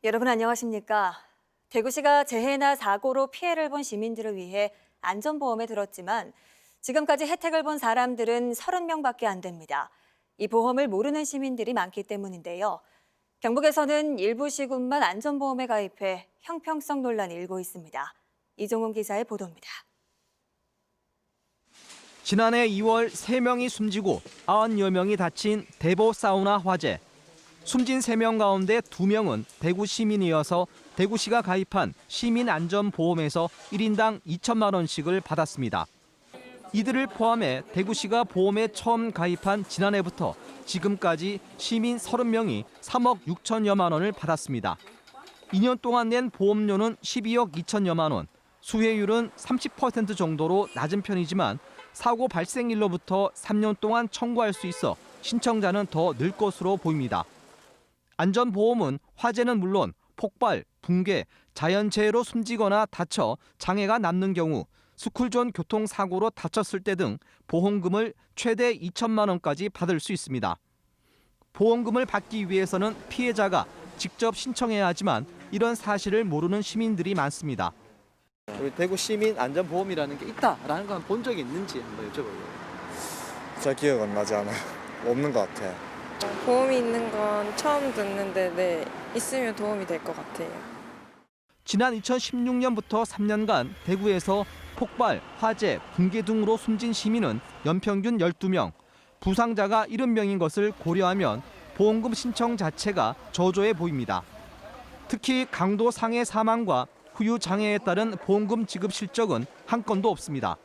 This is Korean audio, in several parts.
여러분 안녕하십니까? 대구시가 재해나 사고로 피해를 본 시민들을 위해 안전보험에 들었지만 지금까지 혜택을 본 사람들은 30명밖에 안 됩니다. 이 보험을 모르는 시민들이 많기 때문인데요. 경북에서는 일부 시군만 안전보험에 가입해 형평성 논란이 일고 있습니다. 이종훈 기자의 보도입니다. 지난해 2월 3명이 숨지고 90여 명이 다친 대보 사우나 화재. 숨진 3명 가운데 2명은 대구 시민이어서 대구시가 가입한 시민안전보험에서 1인당 2천만 원씩을 받았습니다. 이들을 포함해 대구시가 보험에 처음 가입한 지난해부터 지금까지 시민 30명이 3억 6천여만 원을 받았습니다. 2년 동안 낸 보험료는 12억 2천여만 원, 수혜율은 30% 정도로 낮은 편이지만 사고 발생일로부터 3년 동안 청구할 수 있어 신청자는 더 늘 것으로 보입니다. 안전보험은 화재는 물론 폭발, 붕괴, 자연재해로 숨지거나 다쳐 장애가 남는 경우, 스쿨존 교통사고로 다쳤을 때 등 보험금을 최대 2천만 원까지 받을 수 있습니다. 보험금을 받기 위해서는 피해자가 직접 신청해야 하지만 이런 사실을 모르는 시민들이 많습니다. 우리 대구 시민 안전보험이라는 게 있다라는 건 본 적이 있는지 한번 여쭤보려고. 잘 기억 안 나지 않아요. 없는 것 같아요. 보험이 있는 건 처음 듣는데 네, 있으면 도움이 될 것 같아요. 지난 2016년부터 3년간 대구에서 폭발, 화재, 붕괴 등으로 숨진 시민은 연평균 12명, 부상자가 70명인 것을 고려하면 보험금 신청 자체가 저조해 보입니다. 특히 강도 상해 사망과 후유 장애에 따른 보험금 지급 실적은 한 건도 없습니다.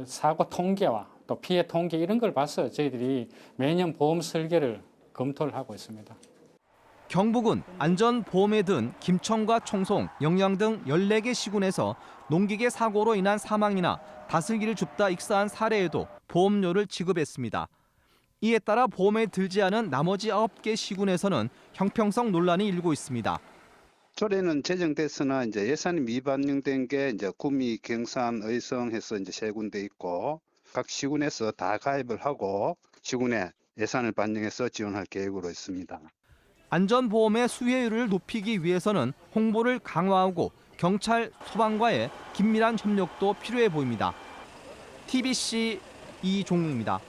사고 통계와 또 피해 통계 이런 걸 봐서 저희들이 매년 보험 설계를 검토를 하고 있습니다. 경북은 안전보험에 든 김천과 청송, 영양 등 14개 시군에서 농기계 사고로 인한 사망이나 다슬기를 줍다 익사한 사례에도 보험료를 지급했습니다. 이에 따라 보험에 들지 않은 나머지 9개 시군에서는 형평성 논란이 일고 있습니다. 조례는 제정됐으나 이제 예산이 미반영된 게 이제 구미, 경산, 의성해서 이제 세 군데 있고 각 시군에서 다 가입을 하고 시군에 예산을 반영해서 지원할 계획으로 있습니다. 안전보험의 수혜율을 높이기 위해서는 홍보를 강화하고 경찰, 소방과의 긴밀한 협력도 필요해 보입니다. TBC 이종웅입니다.